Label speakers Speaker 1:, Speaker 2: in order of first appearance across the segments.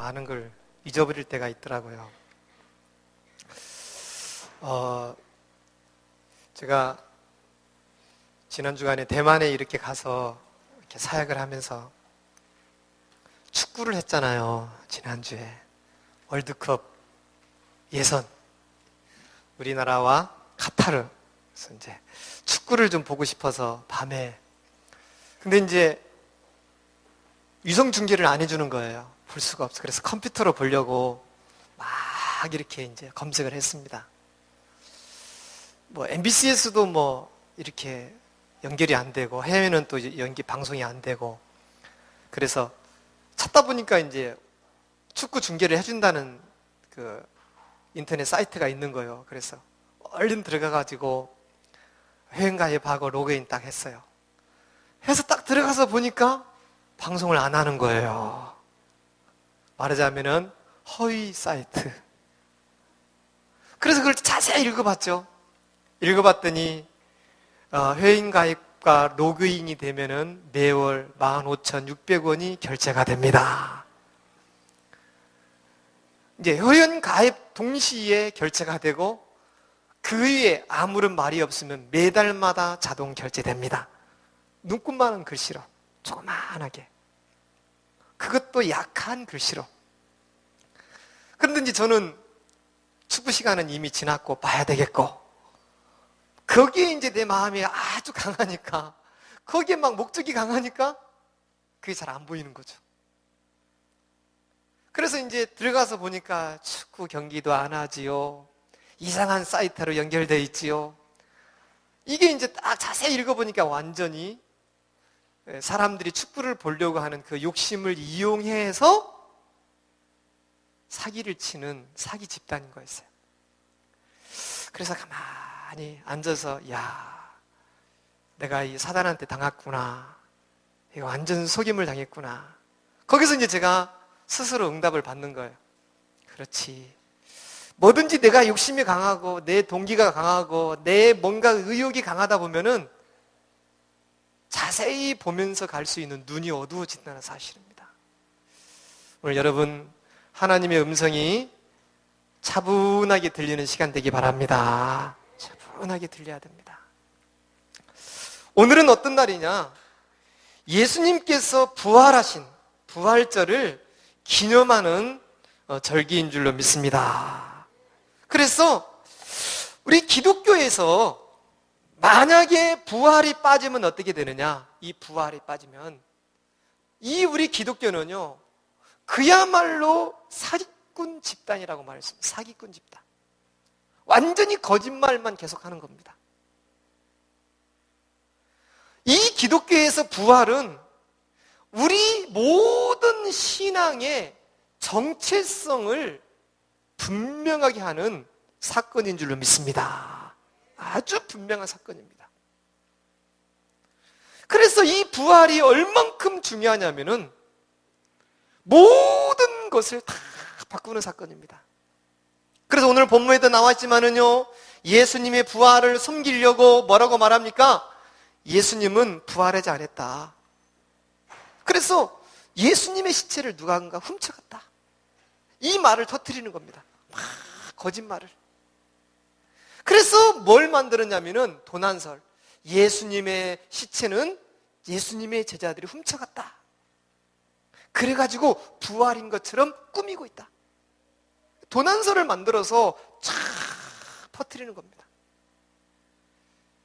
Speaker 1: 많은 걸 잊어버릴 때가 있더라고요. 제가 지난 주간에 대만에 이렇게 가서 이렇게 사역을 하면서 축구를 했잖아요. 지난주에 월드컵 예선 우리나라와 카타르. 그래서 이제 축구를 좀 보고 싶어서 밤에. 근데 이제 위성 중계를 안 해주는 거예요. 볼 수가 없어. 그래서 컴퓨터로 보려고 막 이렇게 이제 검색을 했습니다. 뭐 MBC에서도 뭐 이렇게 연결이 안 되고 해외는 또 방송이 안 되고, 그래서 찾다 보니까 이제 축구 중계를 해준다는 그 인터넷 사이트가 있는 거예요. 그래서 얼른 들어가가지고 회원가입하고 로그인 딱 했어요. 해서 딱 들어가서 보니까 방송을 안 하는 거예요. 말하자면은 허위 사이트. 그래서 그걸 자세히 읽어봤죠. 읽어봤더니 회원 가입과 로그인이 되면은 매월 15,600원이 결제가 됩니다. 이제 회원 가입 동시에 결제가 되고 그 위에 아무런 말이 없으면 매달마다 자동 결제됩니다. 눈꽃만한 글씨로 조그만하게, 그것도 약한 글씨로. 그런데 이제 저는 축구 시간은 이미 지났고 봐야 되겠고, 거기에 이제 내 마음이 아주 강하니까, 거기에 막 목적이 강하니까 그게 잘 안 보이는 거죠. 그래서 이제 들어가서 보니까 축구 경기도 안 하지요. 이상한 사이트로 연결되어 있지요. 이게 이제 딱 자세히 읽어보니까 완전히 사람들이 축구를 보려고 하는 그 욕심을 이용해서 사기를 치는 사기 집단인 거였어요. 그래서 가만히 앉아서, 야, 내가 이 사단한테 당했구나. 이거 완전 속임을 당했구나. 거기서 이제 제가 스스로 응답을 받는 거예요. 그렇지. 뭐든지 내가 욕심이 강하고 내 동기가 강하고 내 뭔가 의욕이 강하다 보면은 자세히 보면서 갈 수 있는 눈이 어두워진다는 사실입니다. 오늘 여러분, 하나님의 음성이 차분하게 들리는 시간 되기 바랍니다. 차분하게 들려야 됩니다. 오늘은 어떤 날이냐? 예수님께서 부활하신 부활절을 기념하는 절기인 줄로 믿습니다. 그래서 우리 기독교에서 만약에 부활이 빠지면 어떻게 되느냐? 이 부활이 빠지면 이 우리 기독교는요, 그야말로 사기꾼 집단이라고 말했습니다. 사기꾼 집단. 완전히 거짓말만 계속하는 겁니다. 이 기독교에서 부활은 우리 모든 신앙의 정체성을 분명하게 하는 사건인 줄로 믿습니다. 아주 분명한 사건입니다. 그래서 이 부활이 얼만큼 중요하냐면은 모든 것을 다 바꾸는 사건입니다. 그래서 오늘 본문에도 나와 있지만은요, 예수님의 부활을 숨기려고 뭐라고 말합니까? 예수님은 부활하지 않았다. 그래서 예수님의 시체를 누군가 훔쳐갔다. 이 말을 터뜨리는 겁니다. 막 거짓말을. 그래서 뭘 만들었냐면은 도난설. 예수님의 시체는 예수님의 제자들이 훔쳐갔다. 그래가지고 부활인 것처럼 꾸미고 있다. 도난설을 만들어서 쫙 퍼뜨리는 겁니다.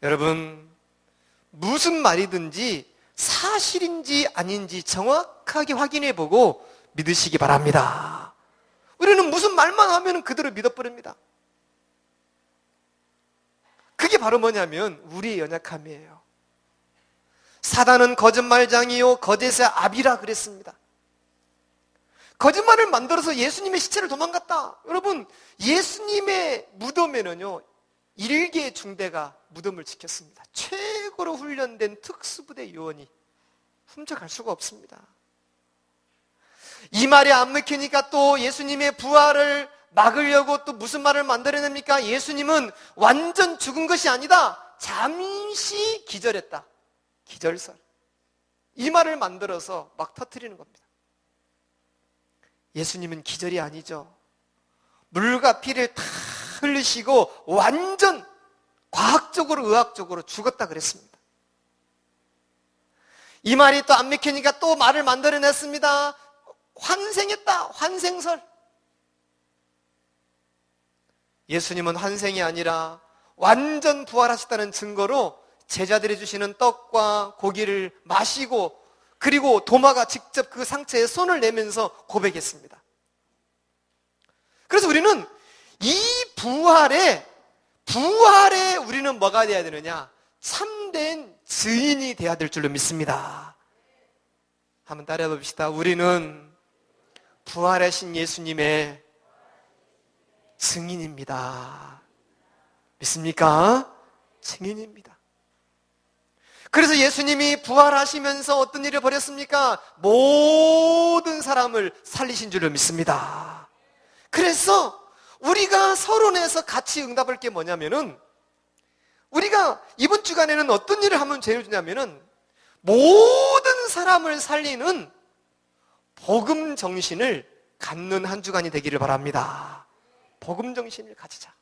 Speaker 1: 여러분, 무슨 말이든지 사실인지 아닌지 정확하게 확인해보고 믿으시기 바랍니다. 우리는 무슨 말만 하면 그대로 믿어버립니다. 그게 바로 뭐냐면 우리의 연약함이에요. 사단은 거짓말장이요 거짓의 아비라 그랬습니다. 거짓말을 만들어서 예수님의 시체를 도망갔다. 여러분, 예수님의 무덤에는요 1개의 중대가 무덤을 지켰습니다. 최고로 훈련된 특수부대 요원이 훔쳐갈 수가 없습니다. 이 말이 안 먹히니까 또 예수님의 부활을 막으려고 또 무슨 말을 만들어냅니까? 예수님은 완전 죽은 것이 아니다. 잠시 기절했다. 기절설. 이 말을 만들어서 막 터뜨리는 겁니다. 예수님은 기절이 아니죠. 물과 피를 다 흘리시고 완전 과학적으로 의학적으로 죽었다 그랬습니다. 이 말이 또 안 믿기니까 또 말을 만들어냈습니다. 환생했다. 환생설. 예수님은 환생이 아니라 완전 부활하셨다는 증거로 제자들이 주시는 떡과 고기를 마시고, 그리고 도마가 직접 그 상처에 손을 내면서 고백했습니다. 그래서 우리는 이 부활에 우리는 뭐가 돼야 되느냐? 참된 증인이 돼야 될 줄로 믿습니다. 한번 따라해 봅시다. 우리는 부활하신 예수님의 증인입니다. 믿습니까? 증인입니다. 그래서 예수님이 부활하시면서 어떤 일을 벌였습니까? 모든 사람을 살리신 줄로 믿습니다. 그래서 우리가 서론에서 같이 응답할 게 뭐냐면은, 우리가 이번 주간에는 어떤 일을 하면 제일 좋냐면은 모든 사람을 살리는 복음 정신을 갖는 한 주간이 되기를 바랍니다. 복음 정신을 가지자.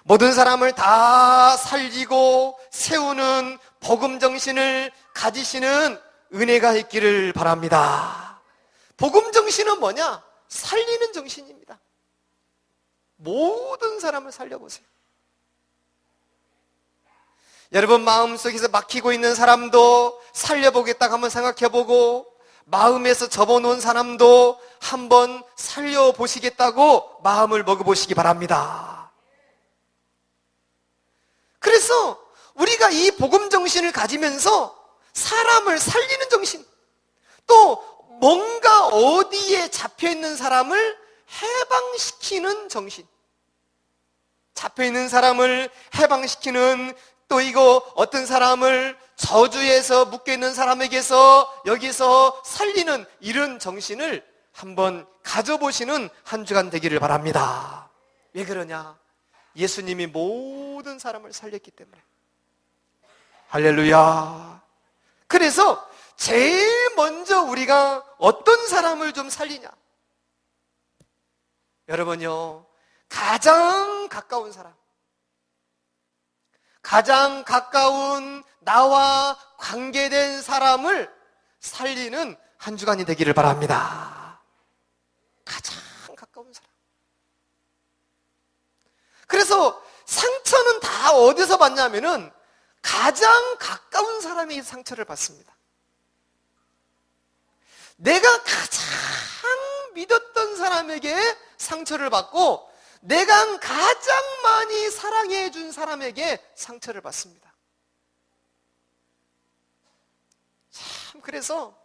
Speaker 1: 모든 사람을 다 살리고 세우는 복음 정신을 가지시는 은혜가 있기를 바랍니다. 복음 정신은 뭐냐? 살리는 정신입니다. 모든 사람을 살려보세요. 여러분 마음속에서 막히고 있는 사람도 살려보겠다고 한번 생각해보고, 마음에서 접어놓은 사람도 한번 살려보시겠다고 마음을 먹어보시기 바랍니다. 그래서 우리가 이 복음 정신을 가지면서 사람을 살리는 정신, 또 뭔가 어디에 잡혀있는 사람을 해방시키는 정신, 잡혀있는 사람을 해방시키는, 또 이거 어떤 사람을 저주에서 묶여있는 사람에게서 여기서 살리는 이런 정신을 한번 가져보시는 한 주간 되기를 바랍니다. 왜 그러냐? 예수님이 모든 사람을 살렸기 때문에. 할렐루야. 그래서 제일 먼저 우리가 어떤 사람을 좀 살리냐? 여러분요, 가장 가까운 사람, 가장 가까운 나와 관계된 사람을 살리는 한 주간이 되기를 바랍니다. 가장 가까운 사람. 그래서 상처는 다 어디서 받냐면은 가장 가까운 사람이 상처를 받습니다. 내가 가장 믿었던 사람에게 상처를 받고, 내가 가장 많이 사랑해 준 사람에게 상처를 받습니다. 참, 그래서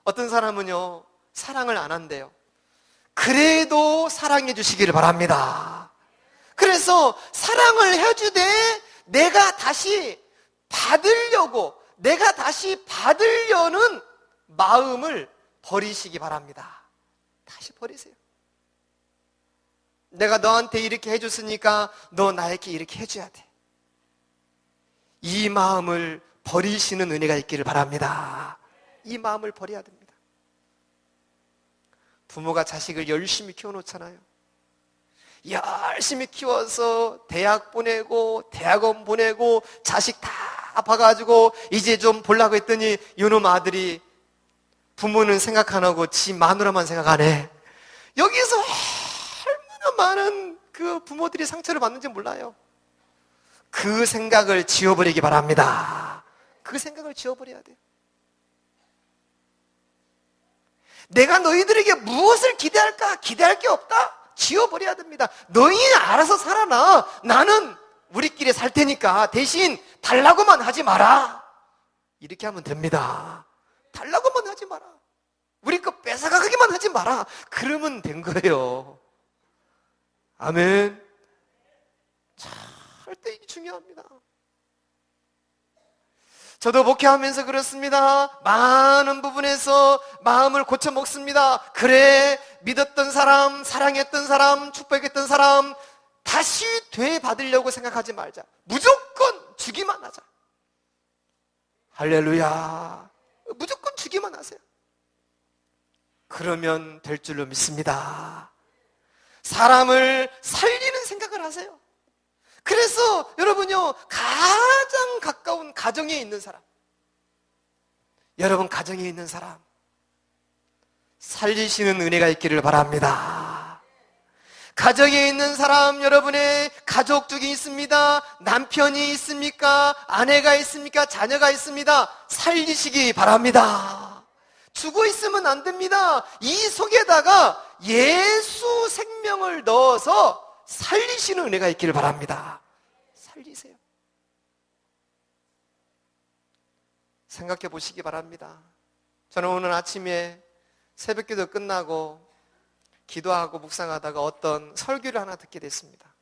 Speaker 1: 어떤 사람은요, 사랑을 안 한대요. 그래도 사랑해 주시기를 바랍니다. 그래서 사랑을 해주되 내가 다시 받으려고, 내가 다시 받으려는 마음을 버리시기 바랍니다. 다시 버리세요. 내가 너한테 이렇게 해줬으니까 너 나에게 이렇게 해줘야 돼. 이 마음을 버리시는 은혜가 있기를 바랍니다. 이 마음을 버려야 됩니다. 부모가 자식을 열심히 키워놓잖아요. 열심히 키워서 대학 보내고 대학원 보내고 자식 다 봐가지고 이제 좀 보려고 했더니 이놈 아들이 부모는 생각 안 하고 지 마누라만 생각하네. 여기서 얼마나 많은 그 부모들이 상처를 받는지 몰라요. 그 생각을 지워버리기 바랍니다. 그 생각을 지워버려야 돼요. 내가 너희들에게 무엇을 기대할까? 기대할 게 없다? 지워버려야 됩니다. 너희는 알아서 살아나. 나는 우리끼리 살 테니까 대신 달라고만 하지 마라. 이렇게 하면 됩니다. 달라고만 하지 마라. 우리 거 뺏어가기만 하지 마라. 그러면 된 거예요. 아멘. 절대 이게 중요합니다. 저도 목회하면서 그렇습니다. 많은 부분에서 마음을 고쳐 먹습니다. 그래, 믿었던 사람, 사랑했던 사람, 축복했던 사람 다시 되받으려고 생각하지 말자. 무조건 주기만 하자. 할렐루야. 무조건 주기만 하세요. 그러면 될 줄로 믿습니다. 사람을 살리는 생각을 하세요. 그래서 여러분요, 가장 가까운 가정에 있는 사람, 여러분 가정에 있는 사람 살리시는 은혜가 있기를 바랍니다. 가정에 있는 사람, 여러분의 가족 중에 있습니다. 남편이 있습니까? 아내가 있습니까? 자녀가 있습니다. 살리시기 바랍니다. 죽어 있으면 안 됩니다. 이 속에다가 예수 생명을 넣어서 살리시는 은혜가 있기를 바랍니다. 살리세요. 생각해 보시기 바랍니다. 저는 오늘 아침에 새벽기도 끝나고 기도하고 묵상하다가 어떤 설교를 하나 듣게 됐습니다.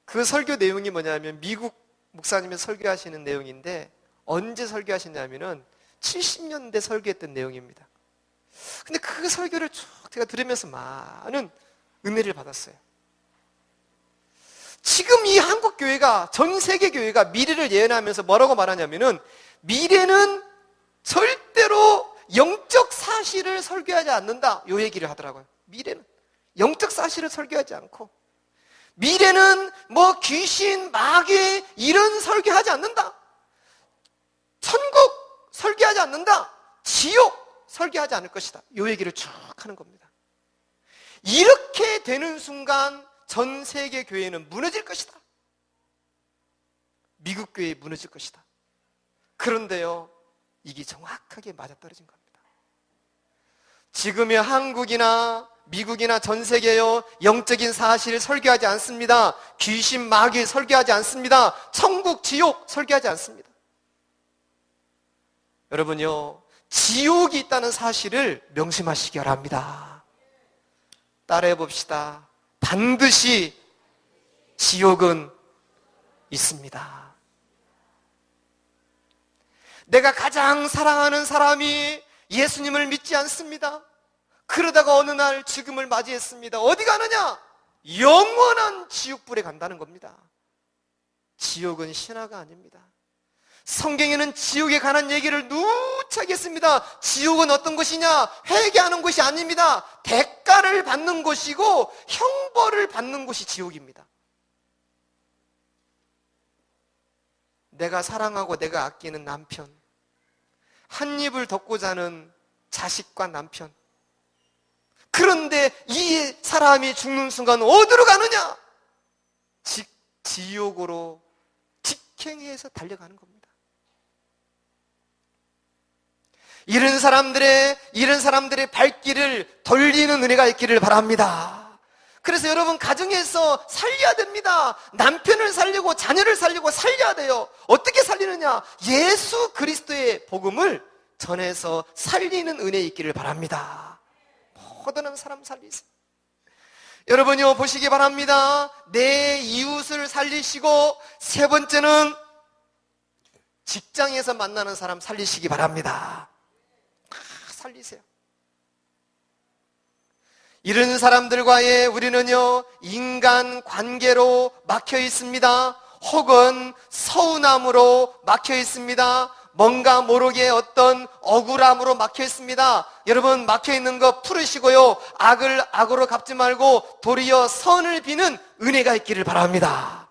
Speaker 1: 그 설교 내용이 뭐냐면 미국 목사님이 설교하시는 내용인데, 언제 설교하셨냐면은 70년대 설교했던 내용입니다. 근데 그 설교를 쭉 제가 들으면서 많은 은혜를 받았어요. 지금 이 한국 교회가, 전 세계 교회가 미래를 예언하면서 뭐라고 말하냐면은, 미래는 절대로 영적 사실을 설교하지 않는다, 요 얘기를 하더라고요. 미래는 영적 사실을 설교하지 않고, 미래는 뭐 귀신, 마귀 이런 설교하지 않는다, 천국 설교하지 않는다, 지옥 설교하지 않을 것이다, 요 얘기를 쭉 하는 겁니다. 이렇게 되는 순간 전 세계 교회는 무너질 것이다. 미국 교회 무너질 것이다. 그런데요, 이게 정확하게 맞아떨어진 겁니다. 지금의 한국이나 미국이나 전 세계요, 영적인 사실을 설교하지 않습니다. 귀신, 마귀 설교하지 않습니다. 천국, 지옥 설교하지 않습니다. 여러분요, 지옥이 있다는 사실을 명심하시기 바랍니다. 따라해 봅시다. 반드시 지옥은 있습니다. 내가 가장 사랑하는 사람이 예수님을 믿지 않습니다. 그러다가 어느 날 죽음을 맞이했습니다. 어디 가느냐? 영원한 지옥불에 간다는 겁니다. 지옥은 신화가 아닙니다. 성경에는 지옥에 관한 얘기를 누차게 했습니다. 지옥은 어떤 곳이냐? 회개하는 곳이 아닙니다. 대가를 받는 곳이고 형벌을 받는 곳이 지옥입니다. 내가 사랑하고 내가 아끼는 남편, 한 입을 덮고 자는 자식과 남편, 그런데 이 사람이 죽는 순간 어디로 가느냐? 지옥으로 직행해서 달려가는 겁니다. 이런 사람들의 발길을 돌리는 은혜가 있기를 바랍니다. 그래서 여러분, 가정에서 살려야 됩니다. 남편을 살리고 자녀를 살리고 살려야 돼요. 어떻게 살리느냐? 예수 그리스도의 복음을 전해서 살리는 은혜 있기를 바랍니다. 모든 사람 살리세요. 여러분요, 보시기 바랍니다. 내 이웃을 살리시고, 세 번째는 직장에서 만나는 사람 살리시기 바랍니다. 살리세요. 이런 사람들과의 우리는요, 인간 관계로 막혀 있습니다. 혹은 서운함으로 막혀 있습니다. 뭔가 모르게 어떤 억울함으로 막혀 있습니다. 여러분, 막혀 있는 거 풀으시고요, 악을 악으로 갚지 말고 도리어 선을 비는 은혜가 있기를 바랍니다.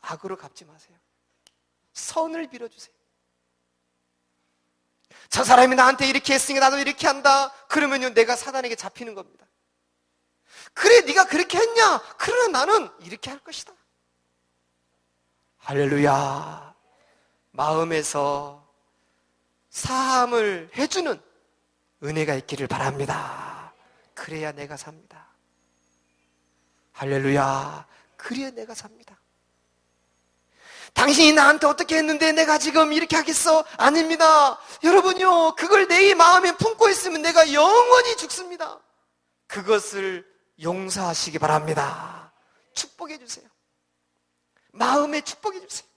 Speaker 1: 악으로 갚지 마세요. 선을 빌어주세요. 저 사람이 나한테 이렇게 했으니까 나도 이렇게 한다. 그러면요, 내가 사단에게 잡히는 겁니다. 그래, 네가 그렇게 했냐? 그러나 나는 이렇게 할 것이다. 할렐루야. 마음에서 사함을 해주는 은혜가 있기를 바랍니다. 그래야 내가 삽니다. 할렐루야. 그래야 내가 삽니다. 당신이 나한테 어떻게 했는데 내가 지금 이렇게 하겠어? 아닙니다. 여러분요, 그걸 내 마음에 품고 있으면 내가 영원히 죽습니다. 그것을 용서하시기 바랍니다. 축복해 주세요. 마음에 축복해 주세요.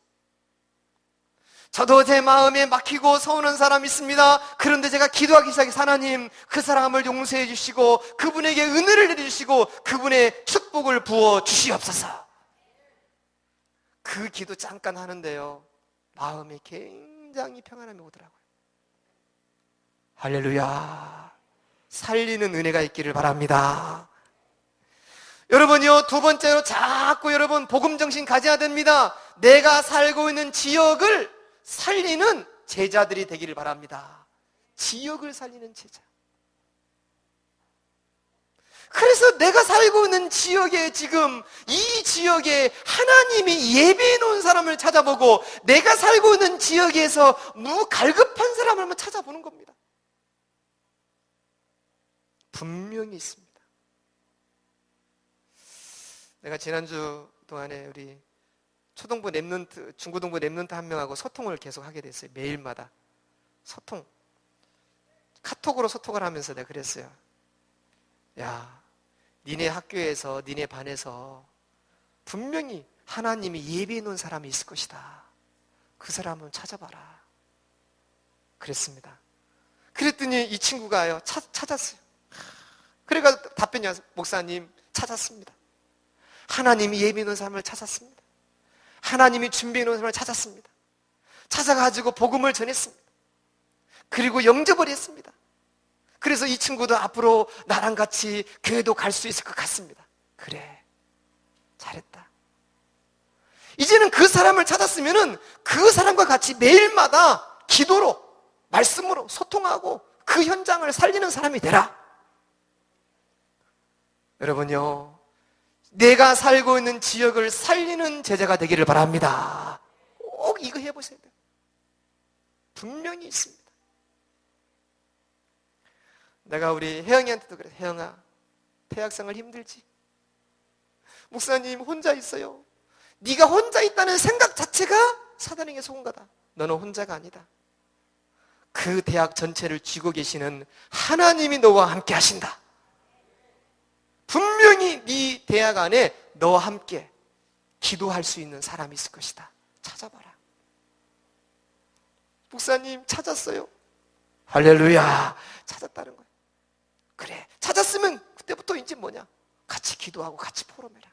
Speaker 1: 저도 제 마음에 막히고 서운한 사람이 있습니다. 그런데 제가 기도하기 시작해서, 하나님, 그 사람을 용서해 주시고 그분에게 은혜를 내려주시고 그분의 축복을 부어 주시옵소서. 그 기도 잠깐 하는데요, 마음이 굉장히 평안함이 오더라고요. 할렐루야. 살리는 은혜가 있기를 바랍니다. 여러분이요, 두 번째로 자꾸 여러분 복음 정신 가져야 됩니다. 내가 살고 있는 지역을 살리는 제자들이 되기를 바랍니다. 지역을 살리는 제자. 그래서 내가 살고 있는 지역에 지금 이 지역에 하나님이 예배해 놓은 사람을 찾아보고 내가 살고 있는 지역에서 갈급한 사람을 한번 찾아보는 겁니다. 분명히 있습니다. 내가 지난주 동안에 우리 초등부 랩런트, 중고등부 랩런트 한 명하고 소통을 계속 하게 됐어요. 매일마다 소통, 카톡으로 소통을 하면서 내가 그랬어요. 야, 니네 학교에서 니네 반에서 분명히 하나님이 예비해 놓은 사람이 있을 것이다. 그 사람은 찾아봐라. 그랬습니다. 그랬더니 이 친구가요, 찾았어요. 그래가 답변이 왔어요. 목사님, 찾았습니다. 하나님이 예비해 놓은 사람을 찾았습니다. 하나님이 준비해 놓은 사람을 찾았습니다. 찾아가지고 복음을 전했습니다. 그리고 영접을 했습니다. 그래서 이 친구도 앞으로 나랑 같이 교회도 갈 수 있을 것 같습니다. 그래, 잘했다. 이제는 그 사람을 찾았으면은 그 사람과 같이 매일마다 기도로, 말씀으로 소통하고 그 현장을 살리는 사람이 되라. 여러분요, 내가 살고 있는 지역을 살리는 제자가 되기를 바랍니다. 꼭 이거 해보셔야 돼요. 분명히 있습니다. 내가 우리 혜영이한테도 그래. 혜영아, 대학생활 힘들지? 목사님 혼자 있어요. 네가 혼자 있다는 생각 자체가 사단에게 속은 거다. 너는 혼자가 아니다. 그 대학 전체를 쥐고 계시는 하나님이 너와 함께 하신다. 분명히 네 대학 안에 너와 함께 기도할 수 있는 사람이 있을 것이다. 찾아봐라. 목사님 찾았어요. 할렐루야. 찾았다는 거예요. 그래, 찾았으면 그때부터 이제 뭐냐? 같이 기도하고 같이 포럼해라.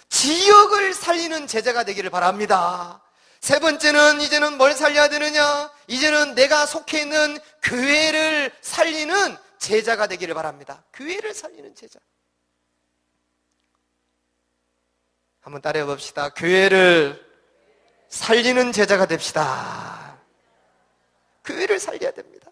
Speaker 1: 지역을 살리는 제자가 되기를 바랍니다. 세 번째는 이제는 뭘 살려야 되느냐? 이제는 내가 속해 있는 교회를 살리는 제자가 되기를 바랍니다. 교회를 살리는 제자. 한번 따라해 봅시다. 교회를 살리는 제자가 됩시다. 교회를 살려야 됩니다.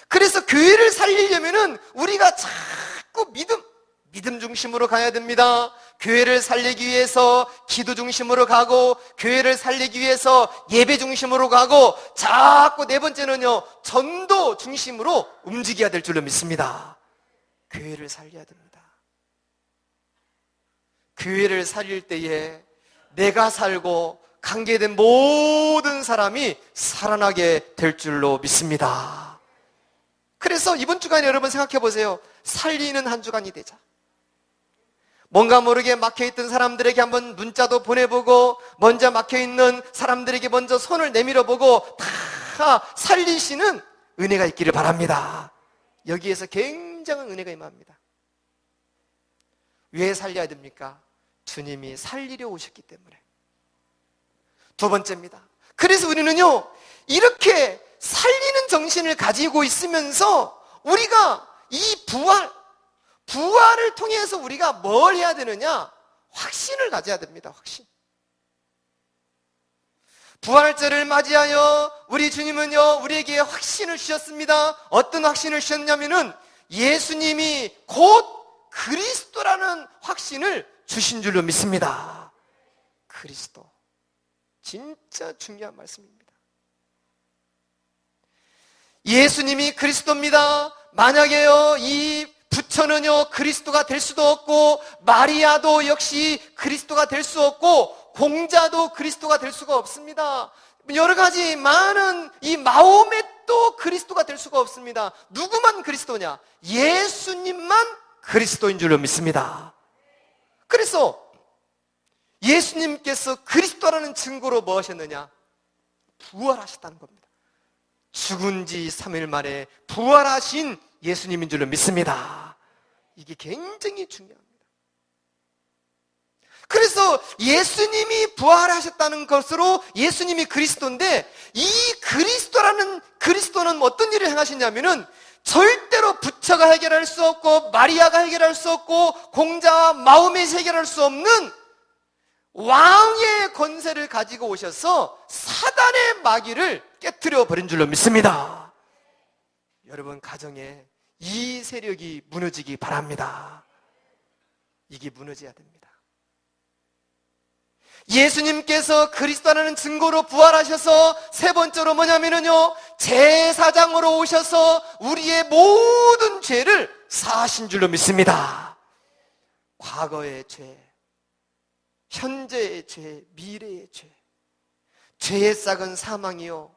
Speaker 1: 그래서 교회를 살리려면은 우리가 자꾸 믿음 중심으로 가야 됩니다. 교회를 살리기 위해서 기도 중심으로 가고, 교회를 살리기 위해서 예배 중심으로 가고, 자꾸 네 번째는요, 전도 중심으로 움직여야 될 줄로 믿습니다. 교회를 살려야 됩니다. 교회를 살릴 때에 내가 살고 관계된 모든 사람이 살아나게 될 줄로 믿습니다. 그래서 이번 주간에 여러분 생각해 보세요. 살리는 한 주간이 되자. 뭔가 모르게 막혀있던 사람들에게 한번 문자도 보내보고, 먼저 막혀있는 사람들에게 먼저 손을 내밀어보고 다 살리시는 은혜가 있기를 바랍니다. 여기에서 굉장한 은혜가 임합니다. 왜 살려야 됩니까? 주님이 살리려 오셨기 때문에. 두 번째입니다. 그래서 우리는요, 이렇게 살리는 정신을 가지고 있으면서 우리가 이 부활을 통해서 우리가 뭘 해야 되느냐? 확신을 가져야 됩니다. 확신. 부활절을 맞이하여 우리 주님은요, 우리에게 확신을 주셨습니다. 어떤 확신을 주셨냐면은 예수님이 곧 그리스도라는 확신을 주신 줄로 믿습니다. 그리스도. 진짜 중요한 말씀입니다. 예수님이 그리스도입니다. 만약에요, 이 부처는요, 그리스도가 될 수도 없고, 마리아도 역시 그리스도가 될 수 없고, 공자도 그리스도가 될 수가 없습니다. 여러 가지 많은 이 마호멧도 그리스도가 될 수가 없습니다. 누구만 그리스도냐? 예수님만 그리스도인 줄로 믿습니다. 그래서 예수님께서 그리스도라는 증거로 뭐 하셨느냐? 부활하셨다는 겁니다. 죽은 지 3일 만에 부활하신 예수님인 줄로 믿습니다. 이게 굉장히 중요합니다. 그래서 예수님이 부활하셨다는 것으로 예수님이 그리스도인데, 이 그리스도는 어떤 일을 행하시냐면은 절대로 부처가 해결할 수 없고 마리아가 해결할 수 없고 공자와 마음에서 해결할 수 없는 왕의 권세를 가지고 오셔서 사단의 마귀를 깨트려 버린 줄로 믿습니다. 여러분 가정에 이 세력이 무너지기 바랍니다. 이게 무너져야 됩니다. 예수님께서 그리스도라는 증거로 부활하셔서 세 번째로 뭐냐면요, 제사장으로 오셔서 우리의 모든 죄를 사하신 줄로 믿습니다. 과거의 죄, 현재의 죄, 미래의 죄, 죄의 싹은 사망이요,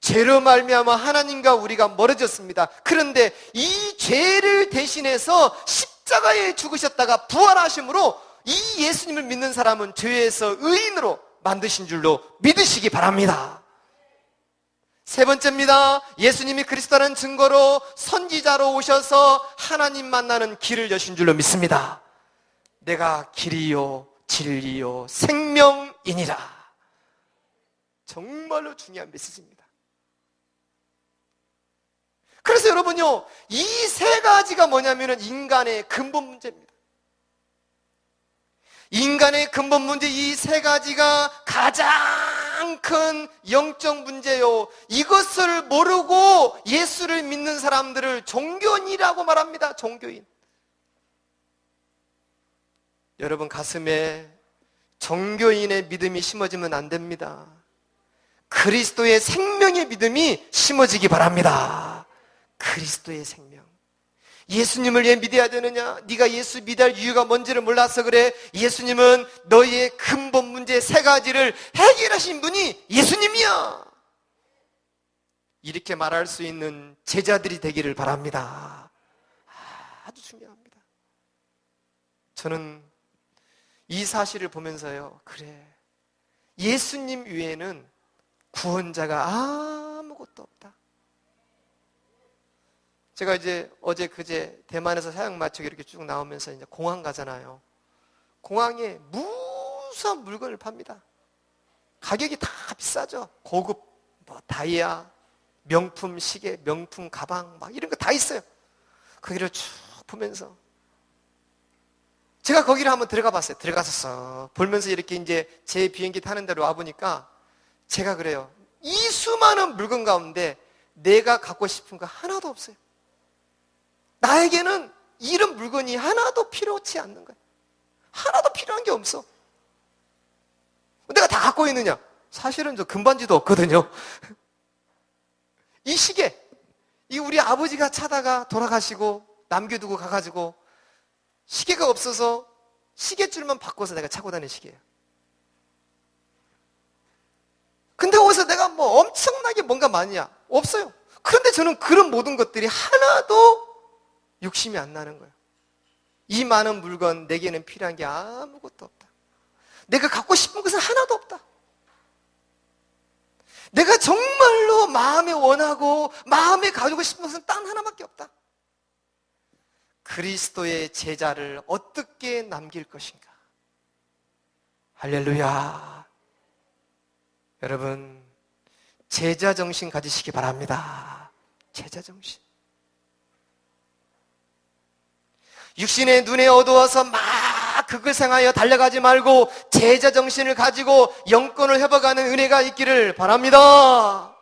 Speaker 1: 죄로 말미암아 하나님과 우리가 멀어졌습니다. 그런데 이 죄를 대신해서 십자가에 죽으셨다가 부활하심으로 이 예수님을 믿는 사람은 죄에서 의인으로 만드신 줄로 믿으시기 바랍니다. 세 번째입니다. 예수님이 그리스도라는 증거로 선지자로 오셔서 하나님 만나는 길을 여신 줄로 믿습니다. 내가 길이요 진리요 생명이니라. 정말로 중요한 메시지입니다. 그래서 여러분요, 이 세 가지가 뭐냐면 인간의 근본 문제입니다. 인간의 근본 문제, 이 세 가지가 가장 큰 영적 문제요. 이것을 모르고 예수를 믿는 사람들을 종교인이라고 말합니다. 종교인. 여러분 가슴에 종교인의 믿음이 심어지면 안 됩니다. 그리스도의 생명의 믿음이 심어지기 바랍니다. 그리스도의 생명. 예수님을 왜 믿어야 되느냐? 네가 예수 믿어야 할 이유가 뭔지를 몰라서 그래. 예수님은 너희의 근본 문제 세 가지를 해결하신 분이 예수님이야. 이렇게 말할 수 있는 제자들이 되기를 바랍니다. 아주 중요합니다. 저는 이 사실을 보면서요, 그래, 예수님 외에는 구원자가 아무것도 없다. 제가 이제 어제 그제 대만에서 사역 마치고 이렇게 쭉 나오면서 이제 공항 가잖아요. 공항에 무수한 물건을 팝니다. 가격이 다 비싸죠. 고급 뭐 다이아, 명품 시계, 명품 가방 막 이런 거 다 있어요. 거기를 쭉 보면서 제가 거기를 한번 들어가 봤어요. 들어갔었어. 보면서 이렇게 이제 제 비행기 타는 데로 와보니까 제가 그래요. 이 수많은 물건 가운데 내가 갖고 싶은 거 하나도 없어요. 나에게는 이런 물건이 하나도 필요치 않는 거예요. 하나도 필요한 게 없어. 내가 다 갖고 있느냐? 사실은 저 금반지도 없거든요. 이 시계, 이 우리 아버지가 차다가 돌아가시고 남겨두고 가가지고 시계가 없어서 시계줄만 바꿔서 내가 차고 다니는 시계예요. 근데 어디서 내가 뭐 엄청나게 뭔가 많냐? 없어요. 그런데 저는 그런 모든 것들이 하나도 욕심이 안 나는 거예요. 이 많은 물건 내게는 필요한 게 아무것도 없다. 내가 갖고 싶은 것은 하나도 없다. 내가 정말로 마음에 원하고 마음에 가지고 싶은 것은 단 하나밖에 없다. 그리스도의 제자를 어떻게 남길 것인가? 할렐루야. 여러분, 제자 정신 가지시기 바랍니다. 제자 정신. 육신의 눈에 어두워서 막 그것을 향하여 달려가지 말고 제자 정신을 가지고 영권을 회복하는 은혜가 있기를 바랍니다.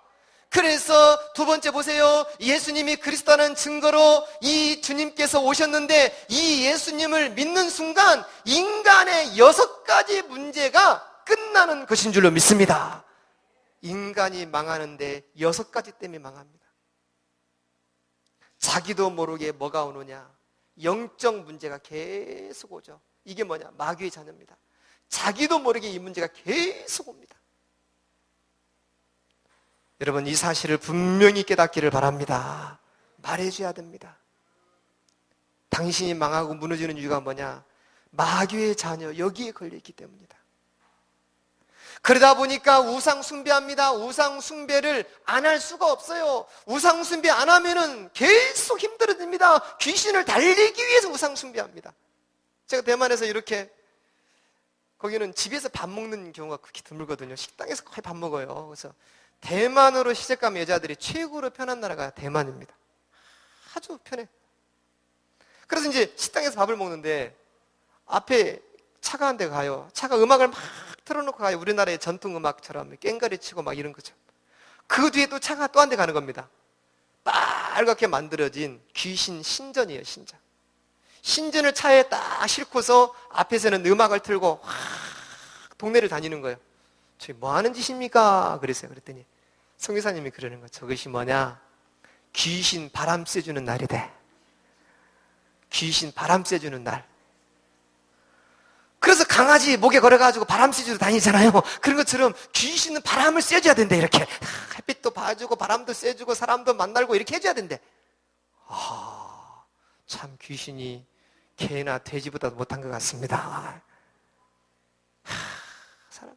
Speaker 1: 그래서 두 번째 보세요. 예수님이 그리스도라는 증거로 이 주님께서 오셨는데 이 예수님을 믿는 순간 인간의 6가지 문제가 끝나는 것인 줄로 믿습니다. 인간이 망하는데 6가지 때문에 망합니다. 자기도 모르게 뭐가 오느냐? 영적 문제가 계속 오죠. 이게 뭐냐? 마귀의 자녀입니다. 자기도 모르게 이 문제가 계속 옵니다. 여러분, 이 사실을 분명히 깨닫기를 바랍니다. 말해줘야 됩니다. 당신이 망하고 무너지는 이유가 뭐냐? 마귀의 자녀, 여기에 걸려있기 때문이다. 그러다 보니까 우상 숭배합니다. 우상 숭배를 안 할 수가 없어요. 우상 숭배 안 하면은 계속 힘들어집니다. 귀신을 달리기 위해서 우상 숭배합니다. 제가 대만에서 이렇게 거기는 집에서 밥 먹는 경우가 그렇게 드물거든요. 식당에서 거의 밥 먹어요. 그래서 대만으로 시집 가면 여자들이 최고로 편한 나라가 대만입니다. 아주 편해. 그래서 이제 식당에서 밥을 먹는데 앞에 차가 한 대 가요. 차가 음악을 막 틀어놓고 가요. 우리나라의 전통 음악처럼 꽹과리 치고 막 이런 거죠. 그 뒤에 또 차가 또 한 대 가는 겁니다. 빨갛게 만들어진 귀신 신전이에요, 신전. 신전을 차에 딱 싣고서 앞에서는 음악을 틀고 확 동네를 다니는 거예요. 저희 뭐 하는 짓입니까? 그랬어요. 그랬더니 성교사님이 그러는 거죠. 저것이 뭐냐? 귀신 바람 쐬주는 날이래. 귀신 바람 쐬주는 날. 그래서 강아지 목에 걸어가지고 바람 쐬주러 다니잖아요. 그런 것처럼 귀신은 바람을 쐬줘야 된대. 이렇게 햇빛도 봐주고 바람도 쐬주고 사람도 만나고 이렇게 해줘야 된대. 참 귀신이 개나 돼지보다 못한 것 같습니다. 사람.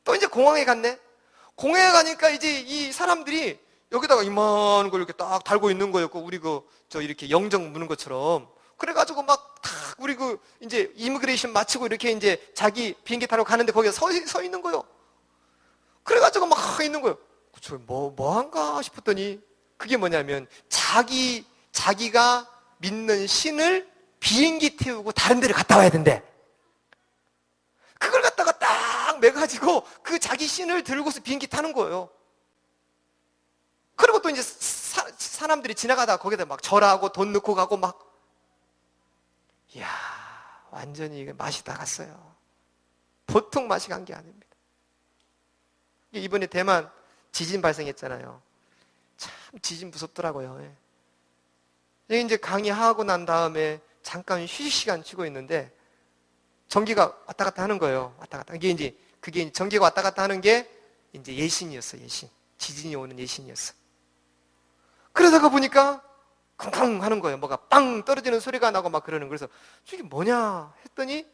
Speaker 1: 또 이제 공항에 갔네. 공항에 가니까 이제 이 사람들이 여기다가 이만한 걸 이렇게 딱 달고 있는 거였고, 우리 이렇게 영정 무는 것처럼. 그래가지고 막 탁 우리 이제 이미그레이션 마치고 이렇게 이제 자기 비행기 타러 가는데 거기에 서 있는 거요. 그래가지고 막 있는 거요. 저 뭐한가 싶었더니 그게 뭐냐면 자기가 믿는 신을 비행기 태우고 다른 데를 갔다 와야 된대. 그걸 갖다가 딱 매가지고 그 자기 신을 들고서 비행기 타는 거예요. 그리고 또 이제 사람들이 지나가다가 거기다 막 절하고 돈 넣고 가고 막. 이야, 완전히 맛이 나갔어요. 보통 맛이 간 게 아닙니다. 이번에 대만 지진 발생했잖아요. 참 지진 무섭더라고요. 여기 이제 강의하고 난 다음에 잠깐 휴식 시간 치고 있는데 전기가 왔다 갔다 하는 거예요. 왔다 갔다. 그게 전기가 왔다 갔다 하는 게 이제 예신이었어, 예신. 지진이 오는 예신이었어. 그러다가 보니까 쿵쿵 하는 거예요. 뭐가 빵 떨어지는 소리가 나고 막 그러는 거예요. 그래서 저게 뭐냐 했더니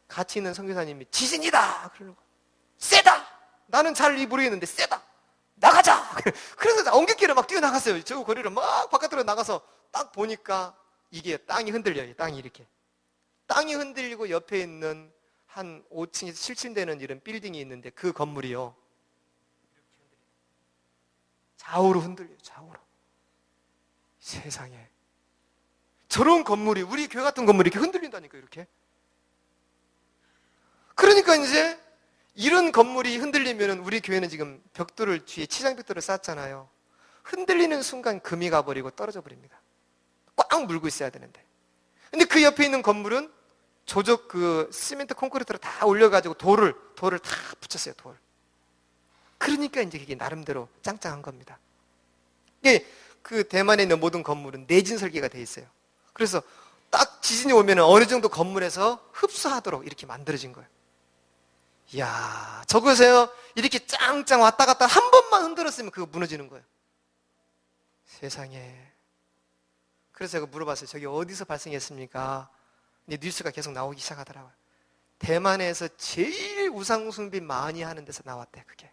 Speaker 1: 같이 있는 선교사님이 지진이다! 그러는 거예요. 세다! 나는 잘 모르겠는데 세다! 나가자! 그래서 엉겹기를 막 뛰어나갔어요. 저 거리를 막 바깥으로 나가서 딱 보니까 이게 땅이 흔들려요. 땅이 이렇게. 땅이 흔들리고 옆에 있는 한 5층에서 7층 되는 이런 빌딩이 있는데 그 건물이요. 좌우로 흔들려요. 좌우로. 세상에. 저런 건물이, 우리 교회 같은 건물이 이렇게 흔들린다니까, 이렇게. 그러니까 이제 이런 건물이 흔들리면 우리 교회는 지금 벽돌을 뒤에 치장벽돌을 쌓았잖아요. 흔들리는 순간 금이 가버리고 떨어져 버립니다. 꽉 물고 있어야 되는데. 근데 그 옆에 있는 건물은 조적 시멘트 콘크리트를 다 올려가지고 돌을 다 붙였어요, 돌. 그러니까 이제 그게 나름대로 짱짱한 겁니다. 이게 그 대만에 있는 모든 건물은 내진 설계가 돼 있어요. 그래서 딱 지진이 오면 어느 정도 건물에서 흡수하도록 이렇게 만들어진 거예요. 이야, 저거세요. 이렇게 짱짱 왔다 갔다 한 번만 흔들었으면 그거 무너지는 거예요. 세상에. 그래서 제가 물어봤어요. 저기 어디서 발생했습니까? 근데 뉴스가 계속 나오기 시작하더라고요. 대만에서 제일 우상숭배 많이 하는 데서 나왔대, 그게.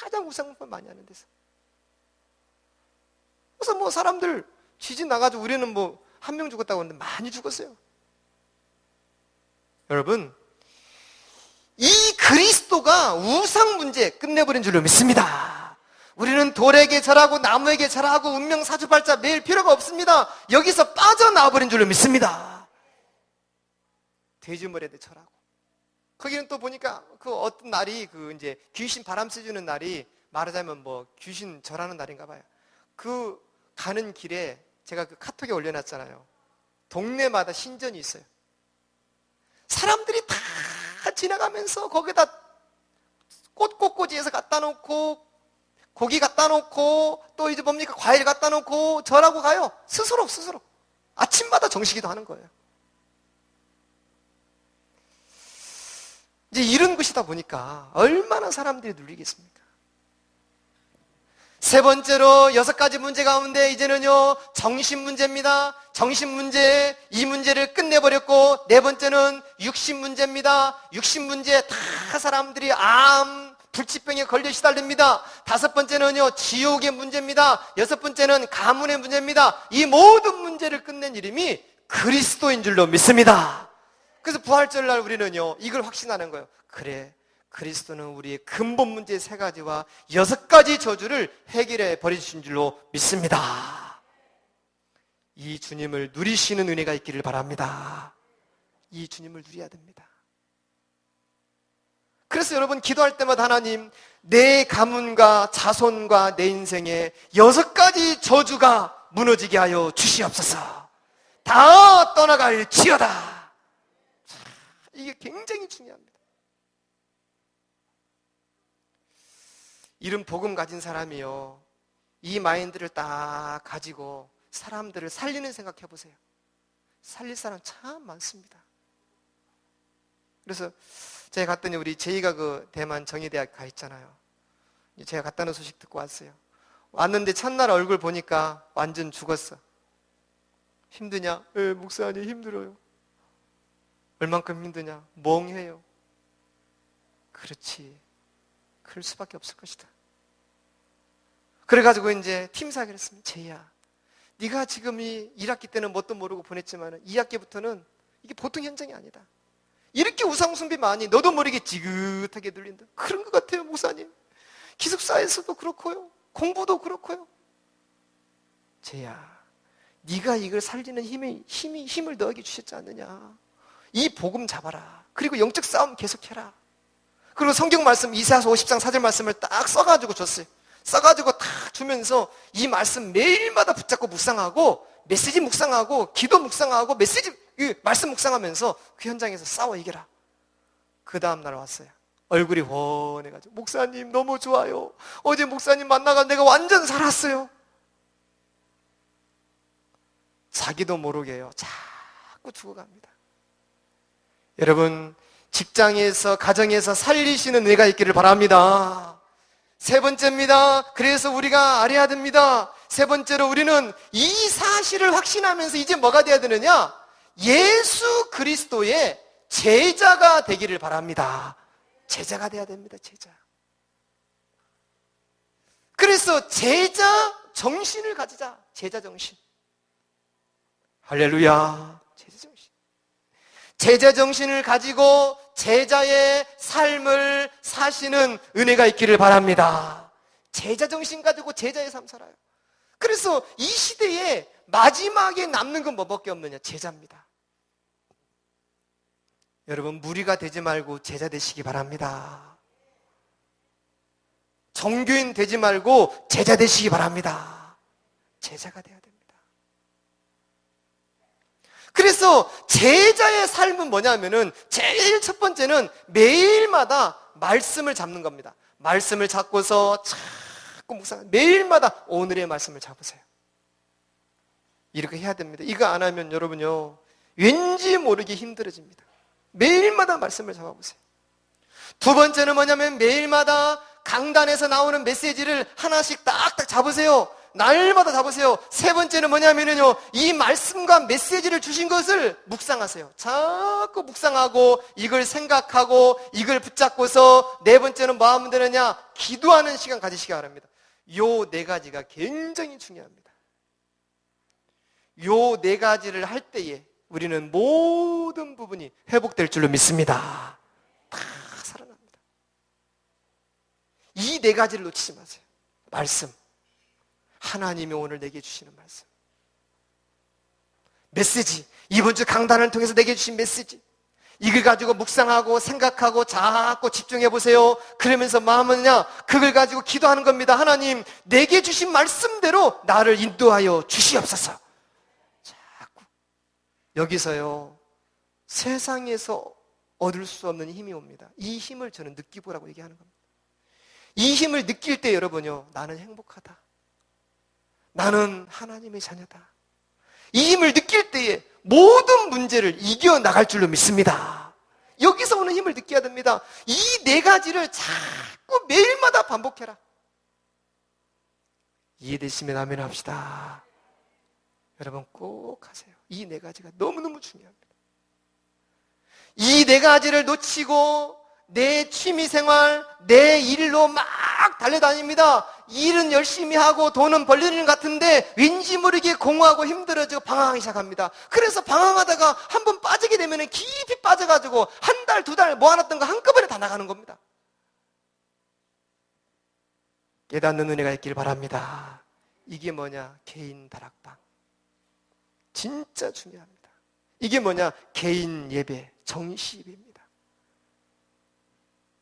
Speaker 1: 가장 우상숭배 많이 하는 데서. 그래서 뭐 사람들 지진 나가지고 우리는 뭐 한 명 죽었다고 하는데 많이 죽었어요. 여러분, 이 그리스도가 우상 문제 끝내버린 줄로 믿습니다. 우리는 돌에게 절하고 나무에게 절하고 운명 사주팔자 매일 필요가 없습니다. 여기서 빠져나와버린 줄로 믿습니다. 돼지머리에도 절하고. 거기는 또 보니까 그 어떤 날이 이제 귀신 바람 쐬주는 날이 말하자면 뭐 귀신 절하는 날인가 봐요. 그 가는 길에 제가 그 카톡에 올려놨잖아요. 동네마다 신전이 있어요. 사람들이 다 지나가면서 거기다 꽃꽂이에서 갖다 놓고 고기 갖다 놓고 또 이제 뭡니까 과일 갖다 놓고 절하고 가요. 스스로 아침마다 정식기도 하는 거예요. 이제 이런 곳이다 보니까 얼마나 사람들이 눌리겠습니까? 세 번째로 6가지 문제 가운데 이제는요 정신 문제입니다. 정신 문제, 이 문제를 끝내버렸고, 네 번째는 육신 문제입니다. 육신 문제 다 사람들이 암, 불치병에 걸려 시달립니다. 다섯 번째는요 지옥의 문제입니다. 여섯 번째는 가문의 문제입니다. 이 모든 문제를 끝낸 이름이 그리스도인 줄로 믿습니다. 그래서 부활절날 우리는요, 이걸 확신하는 거예요. 그래, 그리스도는 우리의 근본 문제 3가지와 6가지 저주를 해결해 버리신 줄로 믿습니다. 이 주님을 누리시는 은혜가 있기를 바랍니다. 이 주님을 누려야 됩니다. 그래서 여러분, 기도할 때마다 하나님, 내 가문과 자손과 내 인생에 6가지 저주가 무너지게 하여 주시옵소서. 다 떠나갈지어다. 이게 굉장히 중요합니다. 이런 복음 가진 사람이요, 이 마인드를 딱 가지고 사람들을 살리는 생각해 보세요. 살릴 사람 참 많습니다. 그래서 제가 갔더니 우리 제이가 그 대만 정의대학 가 있잖아요. 제가 갔다는 소식 듣고 왔어요. 왔는데 첫날 얼굴 보니까 완전 죽었어. 힘드냐? 예, 목사님 힘들어요. 얼만큼 힘드냐? 멍해요. 그렇지. 그럴 수밖에 없을 것이다. 그래가지고 이제 팀 사기를 했습니다. 제이야, 네가 지금 이 1학기 때는 뭣도 모르고 보냈지만 2학기부터는 이게 보통 현장이 아니다. 이렇게 우상숭배 많이 너도 모르게 지긋하게 들린다. 그런 것 같아요, 목사님. 기숙사에서도 그렇고요, 공부도 그렇고요. 제야, 네가 이걸 살리는 힘을 너에게 주셨지 않느냐. 이 복음 잡아라. 그리고 영적 싸움 계속해라. 그리고 성경 말씀 이사야서 50장 4절 말씀을 딱 써가지고 줬어요. 써가지고 딱 주면서 이 말씀 매일마다 붙잡고 묵상하고, 메시지 묵상하고, 기도 묵상하고, 말씀 묵상하면서 그 현장에서 싸워 이겨라. 그 다음날 왔어요. 얼굴이 훤해가지고, 목사님 너무 좋아요. 어제 목사님 만나가 내가 완전 살았어요. 자기도 모르게요, 자꾸 죽어갑니다. 여러분, 직장에서, 가정에서 살리시는 은혜가 있기를 바랍니다. 3번째입니다. 그래서 우리가 알아야 됩니다. 3번째로 우리는 이 사실을 확신하면서 이제 뭐가 돼야 되느냐? 예수 그리스도의 제자가 되기를 바랍니다. 제자가 돼야 됩니다. 제자. 그래서 제자 정신을 가지자. 제자 정신. 할렐루야. 제자 정신. 제자 정신을 가지고 제자의 삶을 사시는 은혜가 있기를 바랍니다. 제자 정신 가지고 제자의 삶 살아요. 그래서 이 시대에 마지막에 남는 건 뭐밖에 없느냐? 제자입니다. 여러분, 무리가 되지 말고 제자 되시기 바랍니다. 종교인 되지 말고 제자 되시기 바랍니다. 제자가 돼야 됩니다. 그래서 제자의 삶은 뭐냐면은 제일 첫 번째는 매일마다 말씀을 잡는 겁니다. 말씀을 잡고서 자꾸 묵상, 매일마다 오늘의 말씀을 잡으세요. 이렇게 해야 됩니다. 이거 안 하면 여러분요, 왠지 모르게 힘들어집니다. 매일마다 말씀을 잡아보세요. 두 번째는 뭐냐면 매일마다 강단에서 나오는 메시지를 하나씩 딱딱 잡으세요. 날마다 잡으세요. 3번째는 뭐냐면요, 이 말씀과 메시지를 주신 것을 묵상하세요. 자꾸 묵상하고 이걸 생각하고 이걸 붙잡고서 4번째는 뭐 하면 되느냐? 기도하는 시간 가지시기 바랍니다. 요 4가지가 굉장히 중요합니다. 요 4가지를 할 때에 우리는 모든 부분이 회복될 줄로 믿습니다. 다 살아납니다. 이 4가지를 놓치지 마세요. 말씀, 하나님이 오늘 내게 주시는 말씀, 메시지, 이번 주 강단을 통해서 내게 주신 메시지, 이걸 가지고 묵상하고 생각하고 자꾸 집중해 보세요. 그러면서 마음은요, 그걸 가지고 기도하는 겁니다. 하나님, 내게 주신 말씀대로 나를 인도하여 주시옵소서. 자꾸 여기서요, 세상에서 얻을 수 없는 힘이 옵니다. 이 힘을 저는 느끼보라고 얘기하는 겁니다. 이 힘을 느낄 때 여러분요, 나는 행복하다, 나는 하나님의 자녀다, 이 힘을 느낄 때에 모든 문제를 이겨나갈 줄로 믿습니다. 여기서 오는 힘을 느껴야 됩니다. 이 4가지를 자꾸 매일마다 반복해라. 이해되시면 아멘 합시다. 여러분 꼭 하세요. 이 4가지가 너무너무 중요합니다. 이 4가지를 놓치고 내 취미생활, 내 일로 막 달려다닙니다. 일은 열심히 하고 돈은 벌리는 것 같은데 왠지 모르게 공허하고 힘들어지고 방황하기 시작합니다. 그래서 방황하다가 한번 빠지게 되면 깊이 빠져가지고 한 달, 두 달 모아놨던 거 한꺼번에 다 나가는 겁니다. 깨닫는 은혜가 있길 바랍니다. 이게 뭐냐? 개인 다락방. 진짜 중요합니다. 이게 뭐냐? 개인 예배, 정시 예배입니다.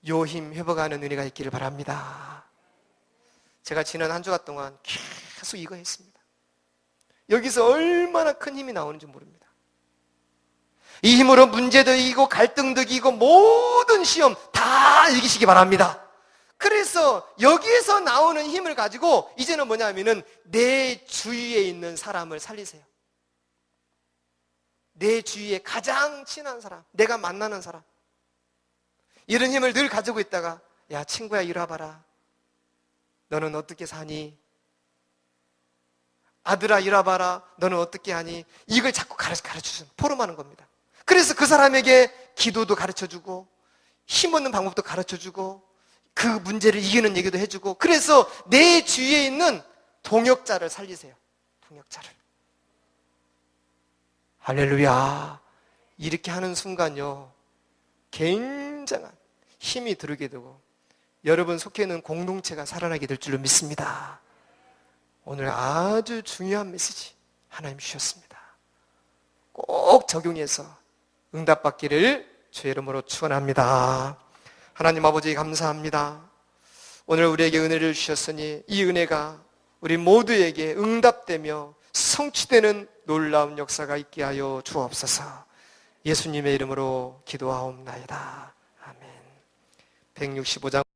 Speaker 1: 요힘 회복하는 은혜가 있기를 바랍니다. 제가 지난 한 주간 동안 계속 이거 했습니다. 여기서 얼마나 큰 힘이 나오는지 모릅니다. 이 힘으로 문제도 이기고 갈등도 이기고 모든 시험 다 이기시기 바랍니다. 그래서 여기에서 나오는 힘을 가지고 이제는 뭐냐면은 내 주위에 있는 사람을 살리세요. 내 주위에 가장 친한 사람, 내가 만나는 사람, 이런 힘을 늘 가지고 있다가 야 친구야 이리 와봐라. 너는 어떻게 사니? 아들아 이리 와봐라. 너는 어떻게 하니? 이걸 자꾸 가르쳐주는, 포럼하는 겁니다. 그래서 그 사람에게 기도도 가르쳐주고 힘없는 방법도 가르쳐주고 그 문제를 이기는 얘기도 해주고, 그래서 내 주위에 있는 동역자를 살리세요. 동역자를. 할렐루야. 이렇게 하는 순간요 굉장한 힘이 들게 되고 여러분 속해 있는 공동체가 살아나게 될 줄로 믿습니다. 오늘 아주 중요한 메시지 하나님 주셨습니다. 꼭 적용해서 응답받기를 주의 이름으로 축원합니다. 하나님 아버지 감사합니다. 오늘 우리에게 은혜를 주셨으니 이 은혜가 우리 모두에게 응답되며 성취되는 놀라운 역사가 있게 하여 주옵소서. 예수님의 이름으로 기도하옵나이다. 아멘. 165장